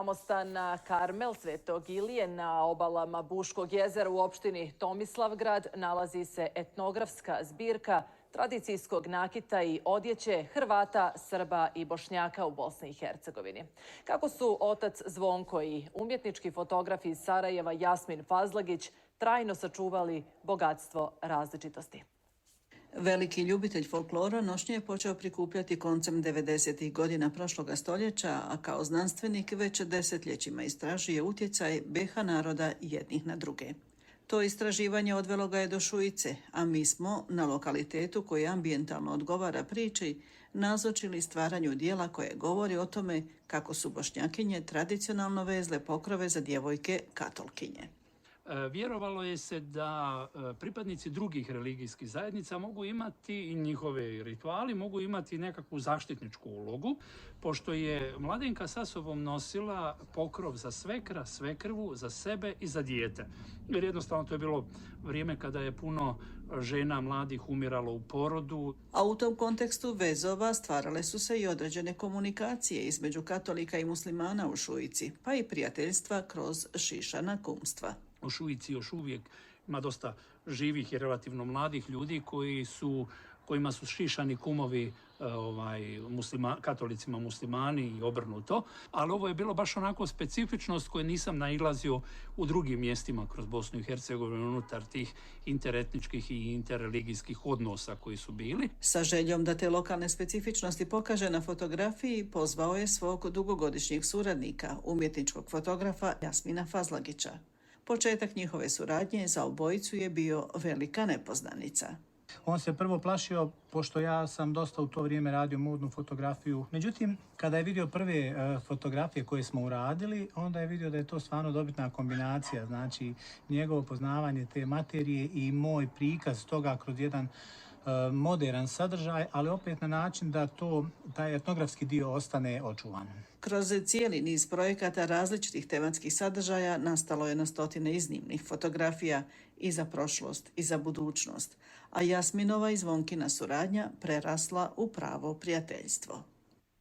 Samostan Karmel Svetog Ilije na obalama Buškog jezera u opštini Tomislavgrad nalazi se etnografska zbirka tradicijskog nakita i odjeće Hrvata, Srba i Bošnjaka u Bosni i Hercegovini. Kako su otac Zvonko i umjetnički fotograf iz Sarajeva Jasmin Fazlagić trajno sačuvali bogatstvo različitosti. Veliki ljubitelj folklora nošnje je počeo prikupljati koncem 90. godina prošloga stoljeća, a kao znanstvenik već desetljećima istražuje utjecaj BiH naroda jednih na druge. To istraživanje odvelo ga je do Šujice, a mi smo na lokalitetu koji ambijentalno odgovara priči nazočili stvaranju dijela koje govori o tome kako su Bošnjakinje tradicionalno vezle pokrove za djevojke katolkinje. Vjerovalo je se da pripadnici drugih religijskih zajednica mogu imati i njihove rituali, mogu imati nekakvu zaštitničku ulogu, pošto je mladenka sa sobom nosila pokrov za svekra, svekrvu, za sebe i za dijete. Jer jednostavno to je bilo vrijeme kada je puno žena mladih umiralo u porodu. A u tom kontekstu vezova stvarale su se i određene komunikacije između katolika i muslimana u Šujici, pa i prijateljstva kroz šišana kumstva. U Šujici još uvijek ima dosta živih i relativno mladih ljudi kojima su šišani kumovi katolicima muslimani i obrnuto. Ali ovo je bilo baš onako specifičnost koju nisam nailazio u drugim mjestima kroz Bosnu i Hercegovinu unutar tih interetničkih i interreligijskih odnosa koji su bili. Sa željom da te lokalne specifičnosti pokaže na fotografiji, pozvao je svog dugogodišnjeg suradnika, umjetničkog fotografa Jasmina Fazlagića. Početak njihove suradnje za obojicu je bio velika nepoznanica. On se prvo plašio, pošto ja sam dosta u to vrijeme radio modnu fotografiju. Međutim, kada je vidio prve fotografije koje smo uradili, onda je vidio da je to stvarno dobitna kombinacija. Znači, njegovo poznavanje te materije i moj prikaz toga kroz jedan modern sadržaj, ali opet na način da taj etnografski dio ostane očuvan. Kroz cijeli niz projekata različitih tematskih sadržaja nastalo je na stotine iznimnih fotografija i za prošlost i za budućnost, a Jasminova i Zvonkina suradnja prerasla u pravo prijateljstvo.